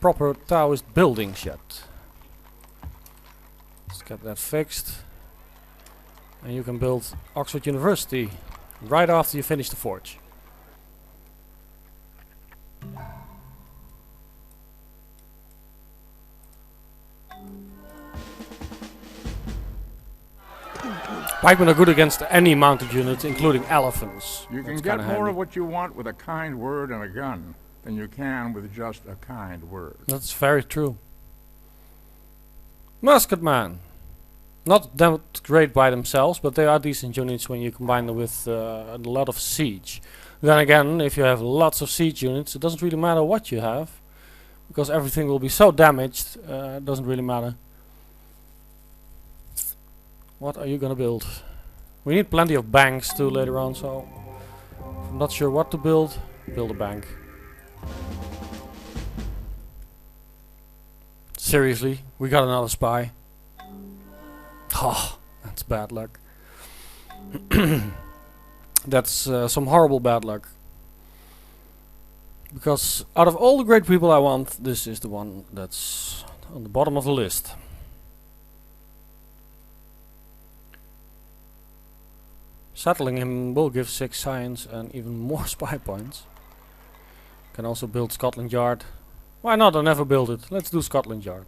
proper Taoist buildings yet. Let's get that fixed. And you can build Oxford University right after you finish the forge. Pikemen are good against any mounted unit, including elephants. You can get more of what you want with a kind word and a gun than you can with just a kind word. That's very true. Musketmen. Not that great by themselves, but they are decent units when you combine them with a lot of siege. Then again, if you have lots of siege units, it doesn't really matter what you have, because everything will be so damaged, it doesn't really matter. What are you gonna build? We need plenty of banks too later on, so if I'm not sure what to build, build a bank. Seriously, we got another spy. Oh, that's bad luck. That's some horrible bad luck. Because out of all the great people I want, this is the one that's on the bottom of the list. Settling him will give 6 science and even more spy points. Can also build Scotland Yard. Why not? I never built it. Let's do Scotland Yard.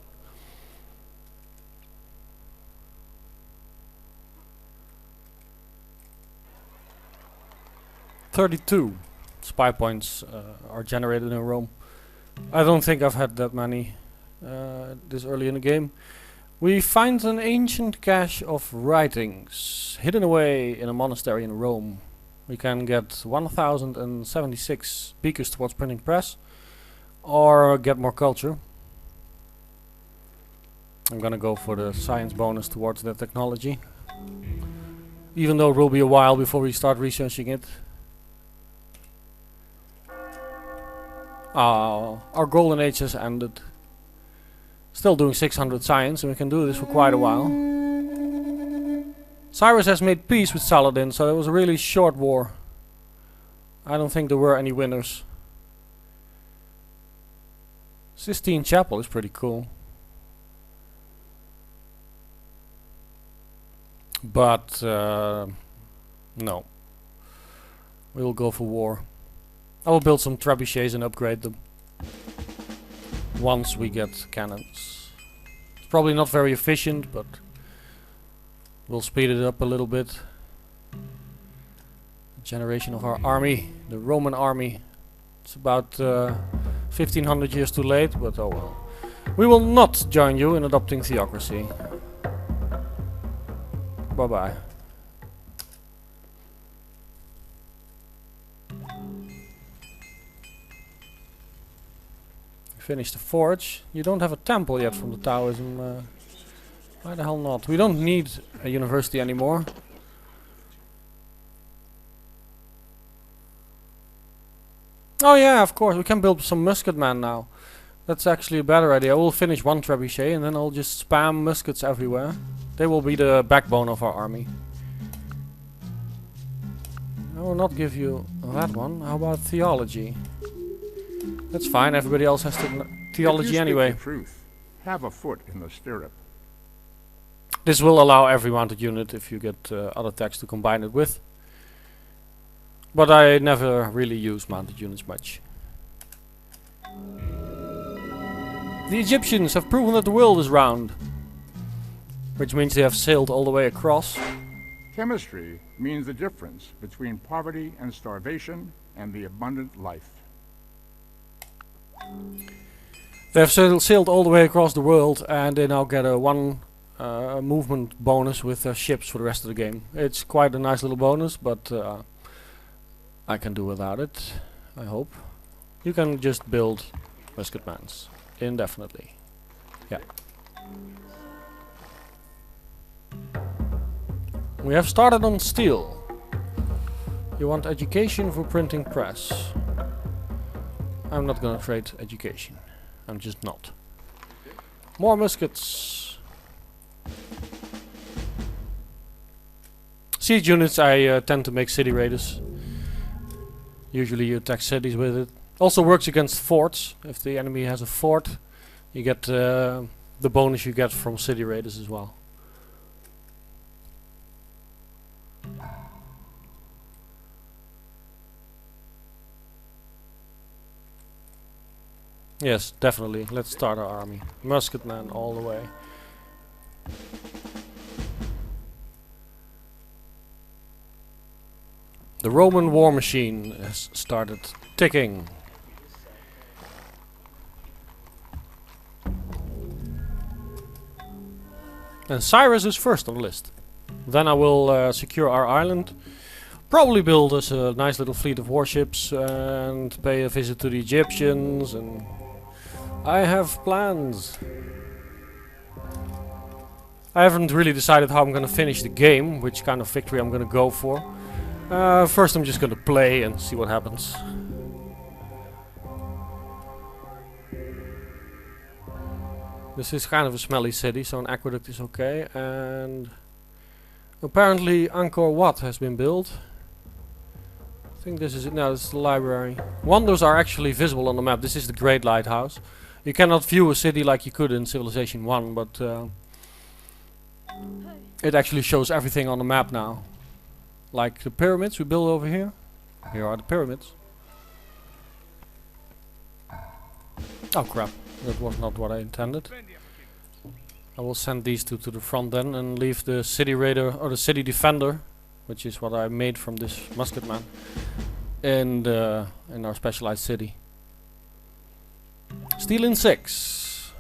"32 spy points are generated in Rome. I don't think I've had that many this early in the game. We find an ancient cache of writings hidden away in a monastery in Rome. We can get 1076 beakers towards printing press, or get more culture. I'm gonna go for the science bonus towards that technology, even though it will be a while before we start researching it. Our golden age has ended. Still doing 600 science, and we can do this for quite a while. Cyrus has made peace with Saladin, so it was a really short war. I don't think there were any winners. Sistine Chapel is pretty cool. But, no. We will go for war. I will build some trebuchets and upgrade them once we get cannons. It's probably not very efficient, but we'll speed it up a little bit. The generation of our army, the Roman army. It's about 1500 years too late, but oh well. We will not join you in adopting theocracy. Bye bye. Finish the forge. You don't have a temple yet from the Taoism. Why the hell not? We don't need a university anymore. Oh yeah, of course. We can build some musketmen now. That's actually a better idea. We'll finish one trebuchet and then I'll just spam muskets everywhere. They will be the backbone of our army. I will not give you that one. How about theology? That's fine, everybody else has theology anyway. The truth, have a foot in the stirrup. This will allow every mounted unit, if you get other techs to combine it with. But I never really use mounted units much. The Egyptians have proven that the world is round. Which means they have sailed all the way across. Chemistry means the difference between poverty and starvation and the abundant life. They have sailed all the way across the world, and they now get a one movement bonus with their ships for the rest of the game. It's quite a nice little bonus, but I can do without it, I hope. You can just build musketmans indefinitely. Yeah. We have started on steel. You want education for printing press. I'm not gonna trade education. I'm just not. More muskets. Siege units I tend to make city raiders. Usually you attack cities with it. Also works against forts. If the enemy has a fort, you get the bonus you get from city raiders as well. Yes, definitely. Let's start our army. Musketmen all the way. The Roman war machine has started ticking. And Cyrus is first on the list. Then I will secure our island. Probably build us a nice little fleet of warships and pay a visit to the Egyptians. And I have plans. I haven't really decided how I'm gonna finish the game, which kind of victory I'm gonna go for. First I'm just gonna play and see what happens. This is kind of a smelly city, so an aqueduct is okay. And apparently Angkor Wat has been built. I think this is it. No, this is the library. Wonders are actually visible on the map. This is the Great Lighthouse. You cannot view a city like you could in Civilization 1, but it actually shows everything on the map now. Like the pyramids we built over here. Here are the pyramids. Oh crap, that was not what I intended. I will send these two to the front then and leave the city raider or the city defender, which is what I made from this musketman, in our specialized city. Steel in 6.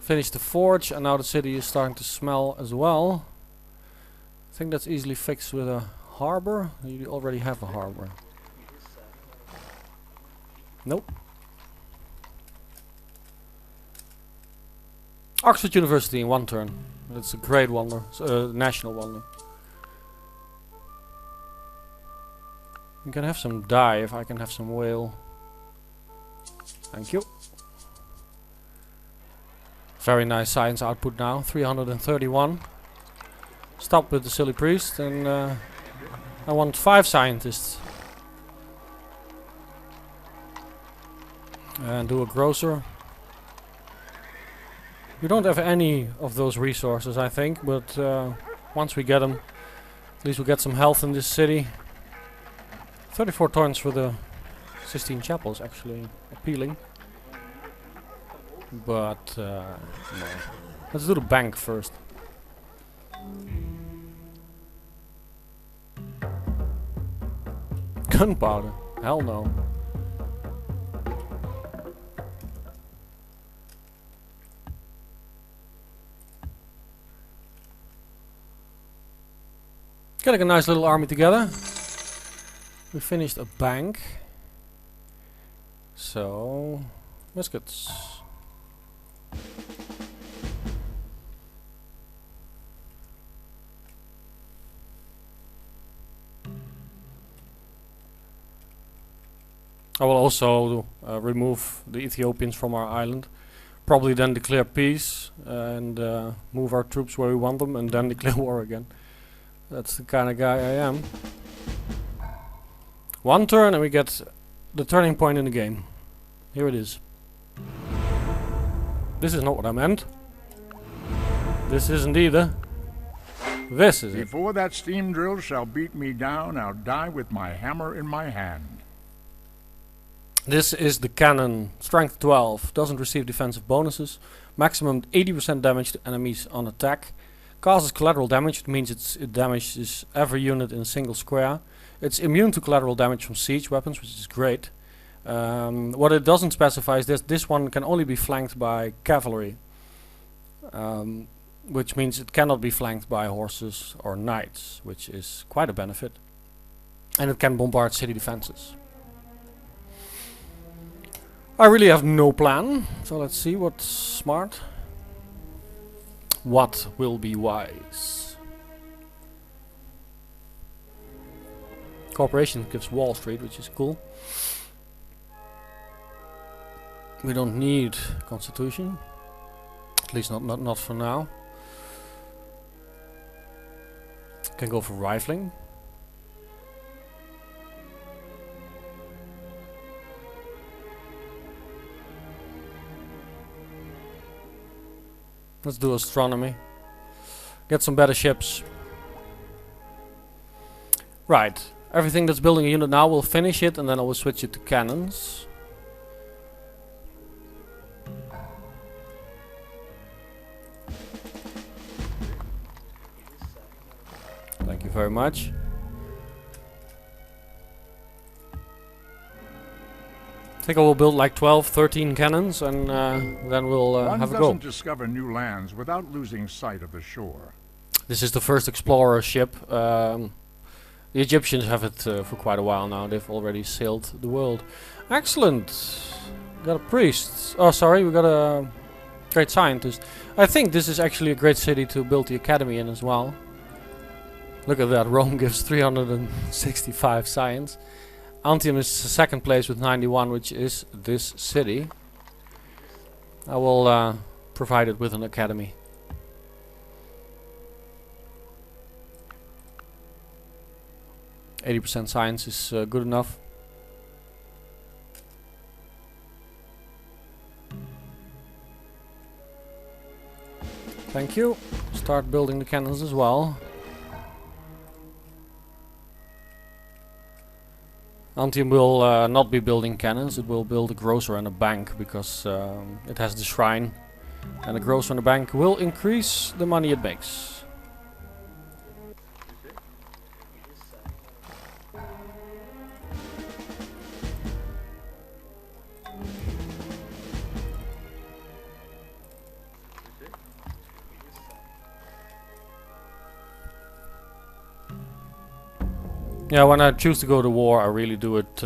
Finished the forge and now the city is starting to smell as well. I think that's easily fixed with a harbor. You already have a harbor. Nope. Oxford University in 1 turn. It's a great wonder. It's a national wonder. You can have some dye if I can have some whale. Thank you. Very nice science output now. 331. Stop with the silly priest and I want 5 scientists. And do a grocer. We don't have any of those resources, I think, but once we get them, at least we'll get some health in this city. 34 tons for the Sistine Chapel is actually appealing. But no. Let's do the bank first. Gunpowder? Hell no. Getting a nice little army together. We finished a bank. So, muskets. I will also remove the Ethiopians from our island. Probably then declare peace and move our troops where we want them and then declare war again. That's the kind of guy I am. 1 turn and we get the turning point in the game. Here it is. This is not what I meant. This isn't either. This is it. Before that steam drill shall beat me down, I'll die with my hammer in my hand. This is the cannon. Strength 12. Doesn't receive defensive bonuses. Maximum 80% damage to enemies on attack. Causes collateral damage. It means it damages every unit in a single square. It's immune to collateral damage from siege weapons, which is great. What it doesn't specify is this one can only be flanked by cavalry. Which means it cannot be flanked by horses or knights, which is quite a benefit. And it can bombard city defenses. I really have no plan, so let's see what's smart. What will be wise? Corporation gives Wall Street, which is cool. We don't need Constitution, at least not for now. Can go for rifling. Let's do astronomy. Get some better ships. Right. Everything that's building a unit now, we'll finish it and then I will switch it to cannons. Thank you very much. I think I will build like 12, 13 cannons and then we'll have a go. One doesn't discover new lands without losing sight of the shore. This is the first explorer ship. The Egyptians have it for quite a while now. They've already sailed the world. Excellent. We got a priest. Oh, sorry, we got a great scientist. I think this is actually a great city to build the academy in as well. Look at that. Rome gives 365 science. Antium is second place with 91, which is this city. I will provide it with an academy. %, science is good enough. Thank you. Start building the cannons as well. Antium will not be building cannons, it will build a grocer and a bank because it has the shrine. And a grocer and a bank will increase the money it makes. Yeah, when I choose to go to war, I really do it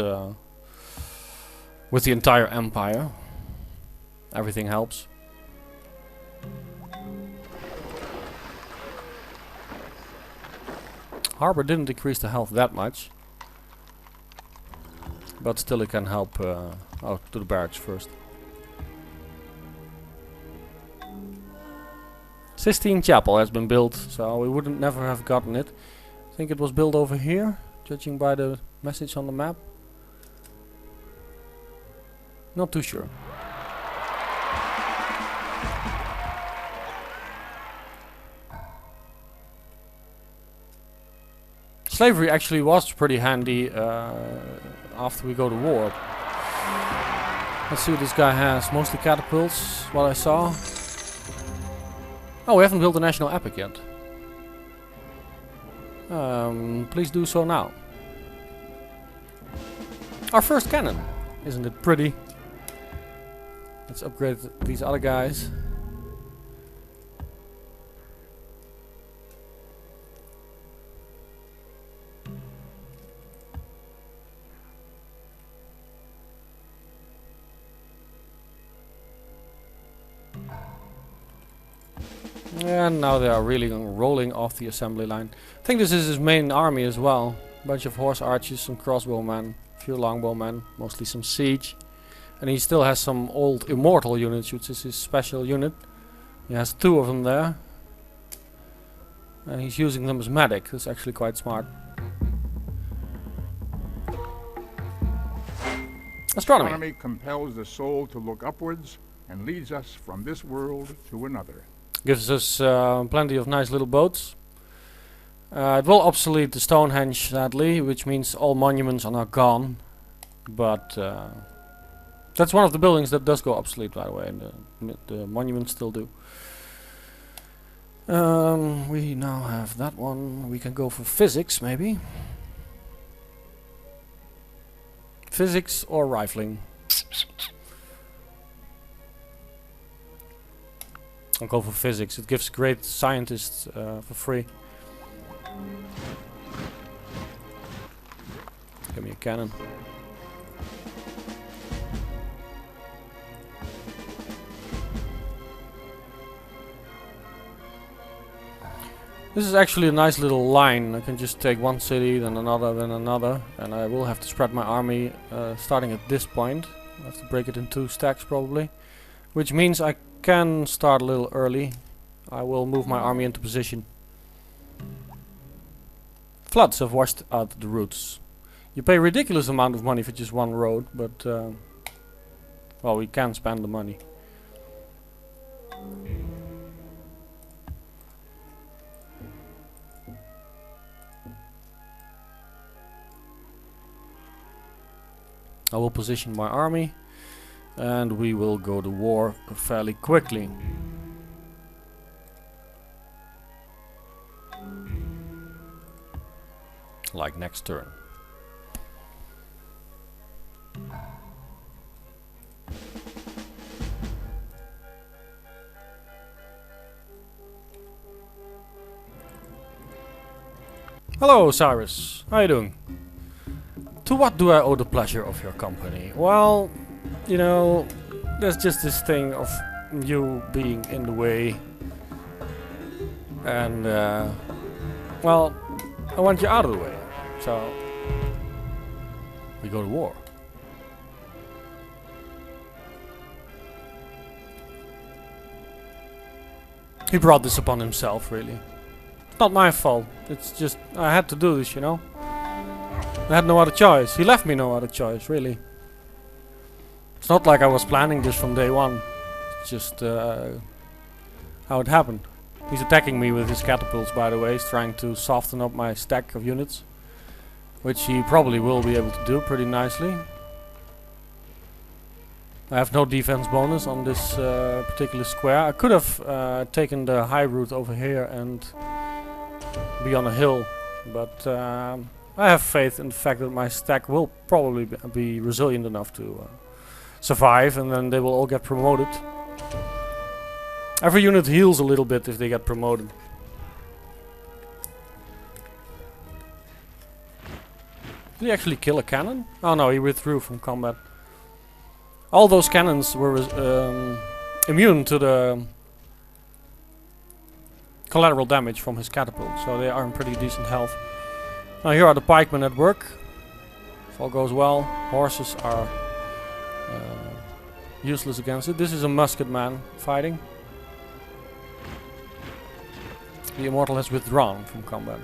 with the entire empire. Everything helps. Harbor didn't decrease the health that much. But still it can help out to the barracks first. Sistine Chapel has been built, so we wouldn't never have gotten it. I think it was built over here, judging by the message on the map. Not too sure. Slavery actually was pretty handy after we go to war. Let's see what this guy has. Mostly catapults, what I saw. Oh, we haven't built a national epic yet. Please do so now. Our first cannon. Isn't it pretty? Let's upgrade these other guys. And now they are really rolling off the assembly line. I think this is his main army as well. Bunch of horse archers, some crossbowmen, a few longbowmen, mostly some siege. And he still has some old immortal units, which is his special unit. He has 2 of them there. And he's using them as medic. That's actually quite smart. Astronomy. Astronomy compels the soul to look upwards and leads us from this world to another. Gives us plenty of nice little boats. It will obsolete the Stonehenge, sadly, which means all monuments are now gone. But that's one of the buildings that does go obsolete, by the way, and the monuments still do. We now have that one. We can go for physics, maybe. Physics or rifling. I'll go for physics. It gives great scientists for free. Give me a cannon. This is actually a nice little line. I can just take one city, then another, and I will have to spread my army starting at this point. I have to break it in 2 stacks probably, which means I can start a little early. I will move my army into position. Floods have washed out the routes. You pay a ridiculous amount of money for just one road, but well, we can spend the money. I will position my army, and we will go to war fairly quickly. Like next turn. Hello, Cyrus. How you doing? To what do I owe the pleasure of your company? Well, you know, there's just this thing of you being in the way. And, well, I want you out of the way. So, we go to war. He brought this upon himself, really. It's not my fault. It's just, I had to do this, you know. I had no other choice. He left me no other choice, really. It's not like I was planning this from day one. It's just how it happened. He's attacking me with his catapults, by the way. He's trying to soften up my stack of units, which he probably will be able to do pretty nicely. I have no defense bonus on this particular square. I could have taken the high route over here and be on a hill, but I have faith in the fact that my stack will probably be resilient enough to survive, and then they will all get promoted. Every unit heals a little bit if they get promoted. Did he actually kill a cannon? Oh no, he withdrew from combat. All those cannons were immune to the collateral damage from his catapult, so they are in pretty decent health. Now here are the pikemen at work. If all goes well, horses are useless against it. This is a musket man fighting. The immortal has withdrawn from combat.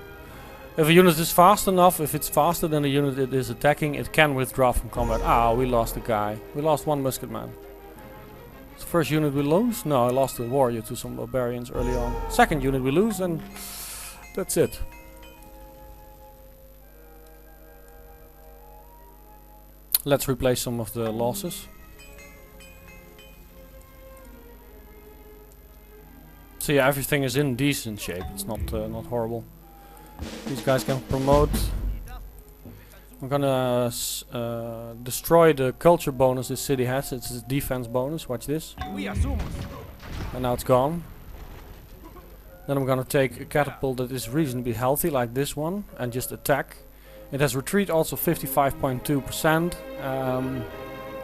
If a unit is fast enough, if it's faster than the unit it is attacking, it can withdraw from combat. Ah, we lost a guy. We lost one musket man. It's the first unit we lose? No, I lost a warrior to some barbarians early on. Second unit we lose, and that's it. Let's replace some of the losses. So yeah, everything is in decent shape. It's not horrible. These guys can promote. I'm gonna destroy the culture bonus this city has. It's a defense bonus. Watch this. And now it's gone. Then I'm gonna take a catapult that is reasonably healthy, like this one, and just attack. It has retreat also 55.2%,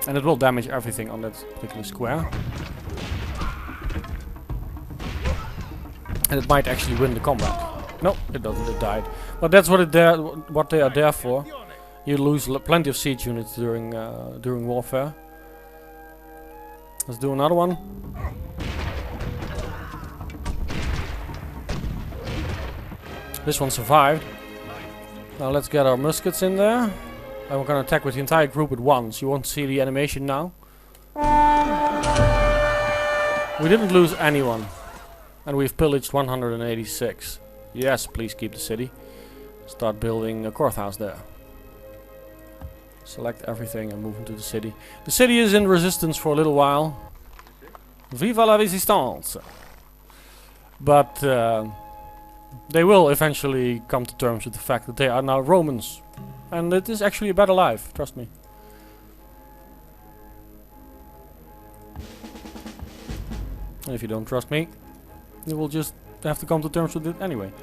and it will damage everything on that particular square. And it might actually win the combat. No, it doesn't. It died. But that's what they are there for. You lose plenty of siege units during warfare. Let's do another one. This one survived. Now let's get our muskets in there. And we're gonna attack with the entire group at once. You won't see the animation now. We didn't lose anyone. And we've pillaged 186. Yes, please keep the city. Start building a courthouse there. Select everything and move into the city. The city is in resistance for a little while. Viva la résistance! But they will eventually come to terms with the fact that they are now Romans. And it is actually a better life, trust me. And if you don't trust me, you will just have to come to terms with it anyway.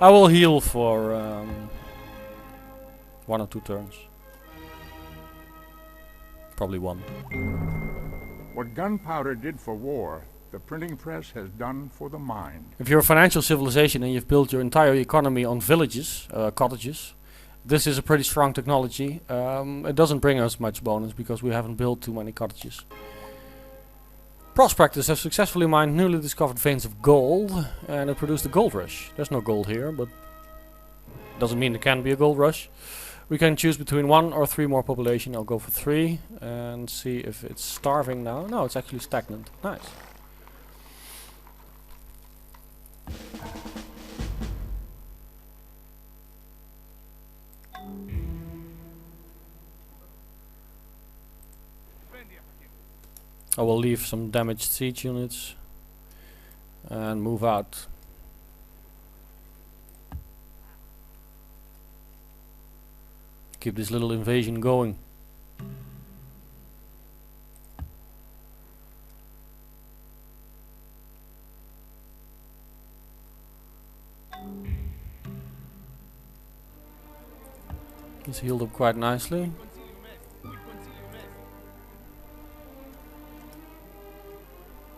I will heal for 1 or 2 turns. Probably 1. What gunpowder did for war, the printing press has done for the mind. If you're a financial civilization and you've built your entire economy on villages, cottages, this is a pretty strong technology. It doesn't bring us much bonus because we haven't built too many cottages. Prospectors have successfully mined newly discovered veins of gold, and it produced a gold rush. There's no gold here, but doesn't mean there can be a gold rush. We can choose between 1 or 3 more population. I'll go for 3 and see if it's starving now. No, it's actually stagnant. Nice. I will leave some damaged siege units and move out. Keep this little invasion going. He's healed up quite nicely.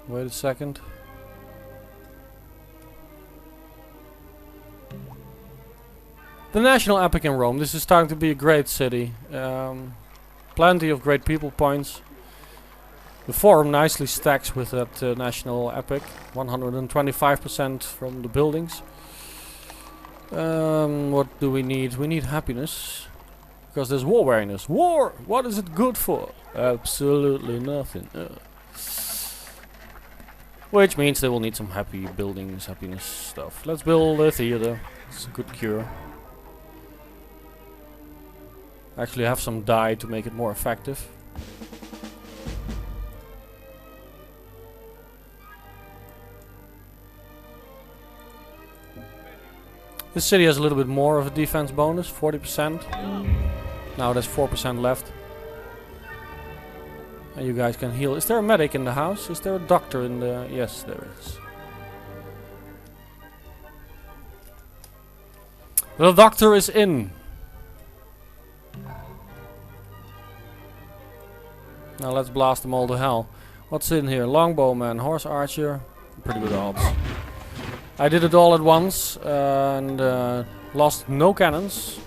Wait a second. The national epic in Rome. This is starting to be a great city. Plenty of great people points. The forum nicely stacks with that national epic. 125% from the buildings. What do we need? We need happiness. Because there's war weariness. War! What is it good for? Absolutely nothing. Which means they will need some happy buildings, happiness stuff. Let's build a theater. It's a good cure. Actually have some dye to make it more effective. This city has a little bit more of a defense bonus, 40%. Now there's 4% left. And you guys can heal. Is there a medic in the house? Is there a doctor in the... Yes, there is. The doctor is in. Now let's blast them all to hell. What's in here? Longbowman, horse archer. Pretty good odds. I did it all at once and lost no cannons.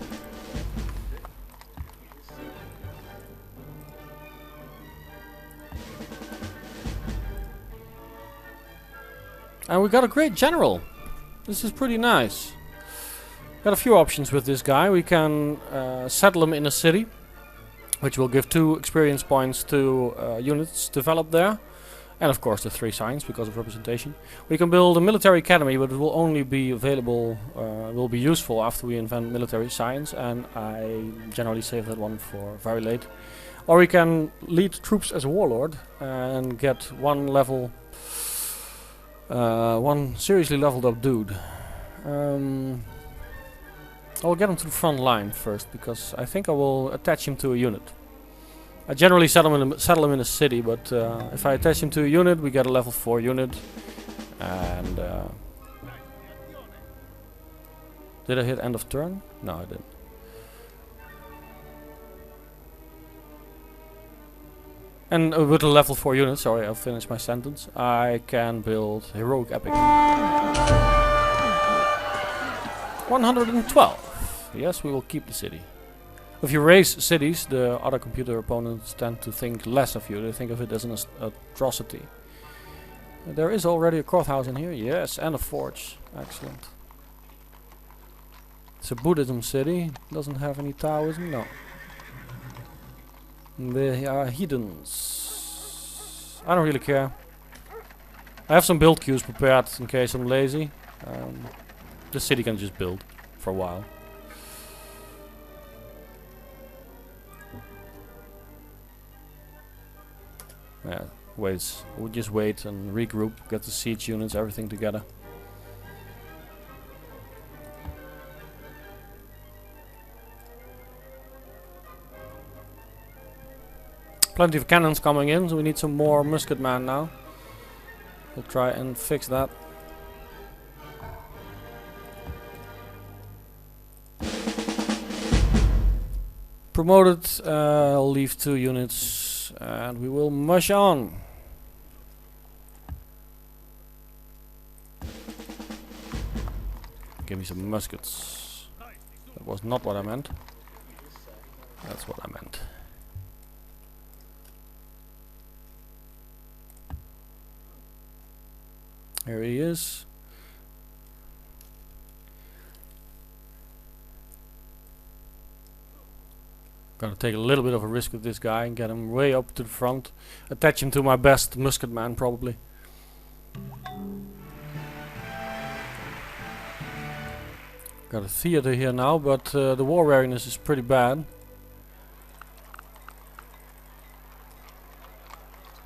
And we got a great general. This is pretty nice. Got a few options with this guy. We can settle him in a city, which will give 2 experience points to units developed there. And of course the 3 science because of representation. We can build a military academy, but it will only be available, will be useful after we invent military science. And I generally save that one for very late. Or we can lead troops as a warlord and get one level, one seriously leveled up dude. I'll get him to the front line first because I think I will attach him to a unit. I generally settle him in a city, but if I attach him to a unit, we get a level 4 unit. And did I hit end of turn? No, I didn't. And with a level 4 unit, sorry, I'll finish my sentence. I can build heroic epic. 112. Yes, we will keep the city. If you raise cities, the other computer opponents tend to think less of you. They think of it as an atrocity. There is already a courthouse in here. Yes, and a forge. Excellent. It's a Buddhism city. Doesn't have any Taoism. No. They are heathens. I don't really care. I have some build queues prepared in case I'm lazy. The city can just build for a while. Yeah, we'll just wait and regroup, get the siege units, everything together. Plenty of cannons coming in, so we need some more musketmen now. We'll try and fix that. Promoted, I'll leave 2 units. And we will mush on. Give me some muskets. That was not what I meant. That's what I meant. Here he is. Gonna take a little bit of a risk with this guy and get him way up to the front. Attach him to my best musketman probably. Got a theater here now, but the war weariness is pretty bad.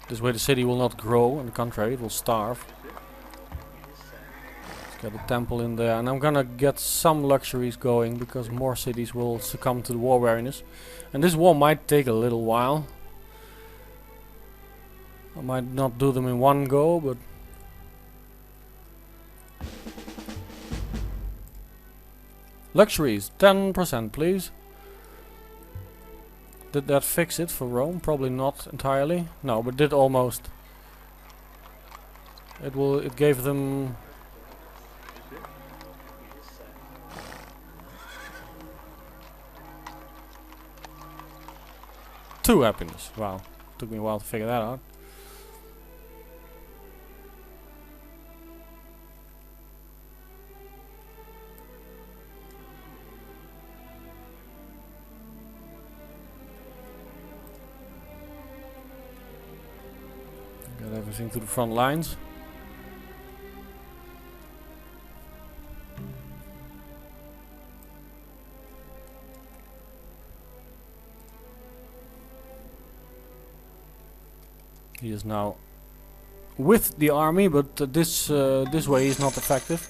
This way the city will not grow, on the contrary, it will starve. Let's get a temple in there, and I'm gonna get some luxuries going because more cities will succumb to the war weariness. And this war might take a little while. I might not do them in one go, but... Luxuries, 10% please. Did that fix it for Rome? Probably not entirely. No, but did almost. It gave them... two happiness. Wow. Took me a while to figure that out. Got everything to the front lines. He is now with the army, but this way is not effective.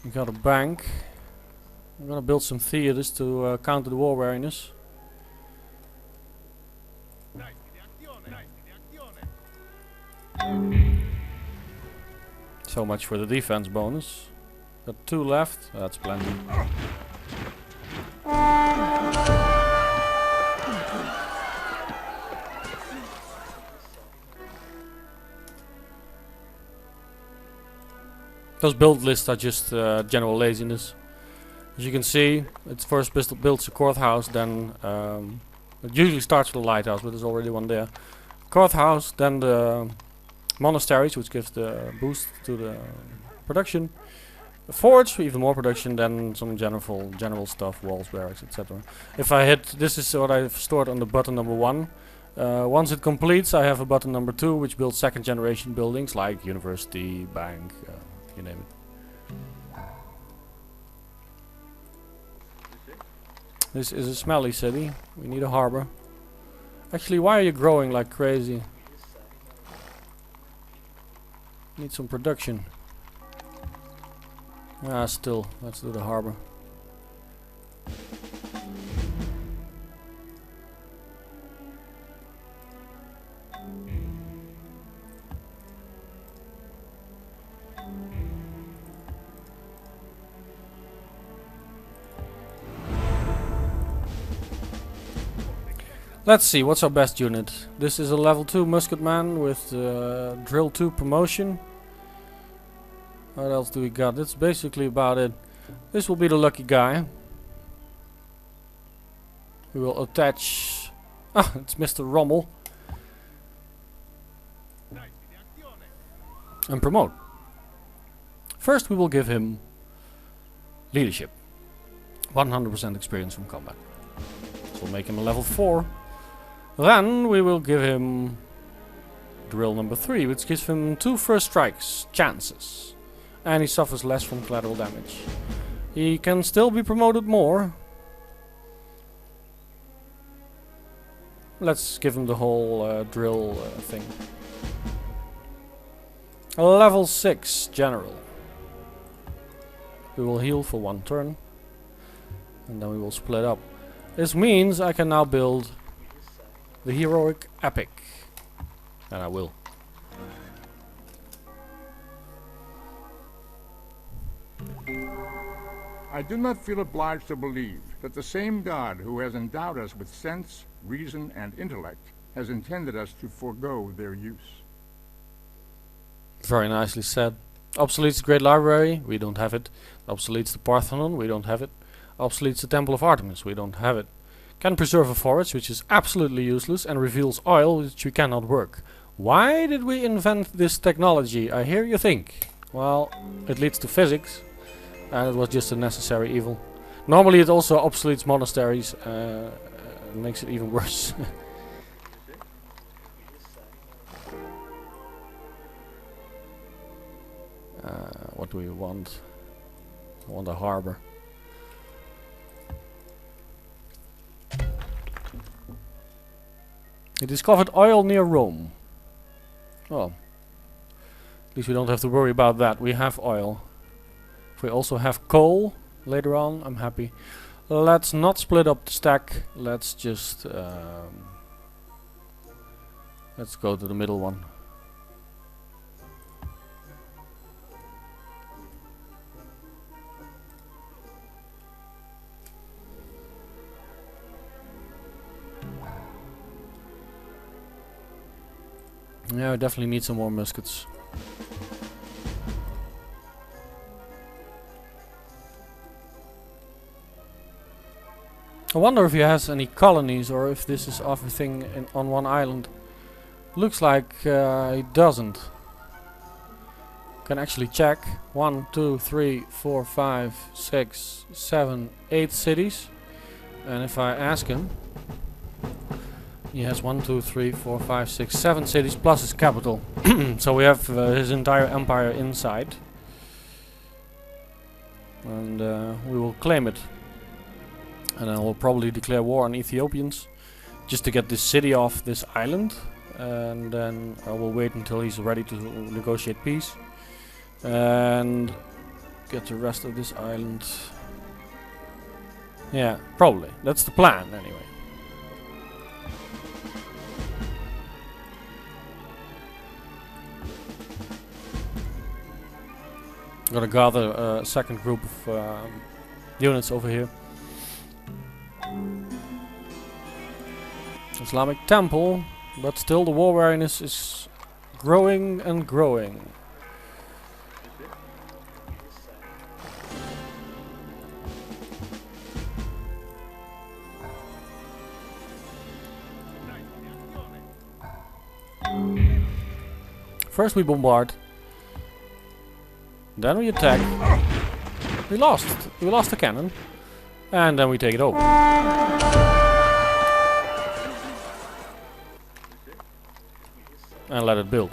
We got a bank. I'm gonna build some theaters to counter the war weariness. So much for the defense bonus. Got 2 left. That's plenty. Those build lists are just general laziness. As you can see, it first builds a courthouse, then it usually starts with a lighthouse, but there's already one there. Courthouse, then the monasteries, which gives the boost to the production. A forge, even more production, then some general stuff, walls, barracks, etc. If I hit, this is what I've stored on the button number 1. Once it completes, I have a button number 2, which builds second generation buildings like university, bank, you name it. This is a smelly city. We need a harbor. Actually, why are you growing like crazy? Need some production. Ah, still, let's do the harbor. Let's see, what's our best unit? This is a level 2 musketman with drill 2 promotion. What else do we got? That's basically about it. This will be the lucky guy. We will attach... Ah, it's Mr. Rommel. And promote. First we will give him leadership. 100% experience from combat. So we'll make him a level 4. Then we will give him drill number 3, which gives him 2 first strikes chances. And he suffers less from collateral damage. He can still be promoted more. Let's give him the whole drill thing. A level 6 general. We will heal for 1 turn. And then we will split up. This means I can now build the heroic epic. And I will. I do not feel obliged to believe that the same God who has endowed us with sense, reason, and intellect has intended us to forego their use. Very nicely said. Obsoletes the Great Library, we don't have it. Obsoletes the Parthenon, we don't have it. Obsoletes the Temple of Artemis, we don't have it. Can preserve a forest, which is absolutely useless, and reveals oil, which we cannot work. Why did we invent this technology, I hear you think? Well, it leads to physics, and it was just a necessary evil. Normally it also obsoletes monasteries, makes it even worse. What do we want? I want a harbor. He discovered oil near Rome. Well, at least we don't have to worry about that. We have oil. If we also have coal later on, I'm happy. Let's not split up the stack. Let's just let's go to the middle one. Yeah, I definitely need some more muskets. I wonder if he has any colonies or if this is everything on one island. Looks like he doesn't. Can actually check. 1, 2, 3, 4, 5, 6, 7, 8 cities. And if I ask him, he has 1, 2, 3, 4, 5, 6, 7 cities plus his capital. So we have his entire empire inside. And we will claim it. And then we'll probably declare war on Ethiopians. Just to get this city off this island. And then I will wait until he's ready to negotiate peace. And get the rest of this island. Yeah, probably. That's the plan anyway. I'm gonna gather a second group of units over here. Islamic temple, but still the war weariness is growing and growing. First we bombard, then we attack. We lost the cannon, and then we take it over. And let it build.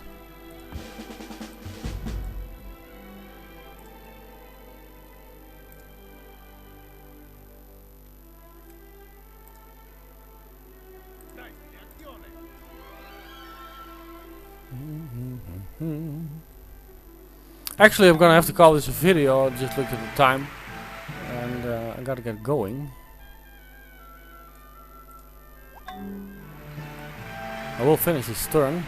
Actually, I'm gonna have to call this a video. I just looked at the time, and I gotta get going. I will finish this turn.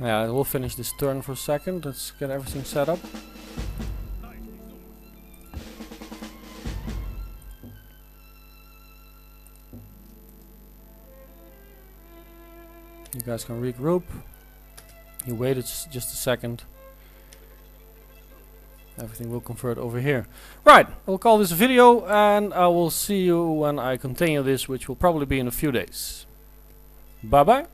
Yeah, I will finish this turn for a second. Let's get everything set up. You guys can regroup. You waited just a second. Everything will convert over here. Right, I'll call this a video, and I will see you when I continue this, which will probably be in a few days. Bye bye.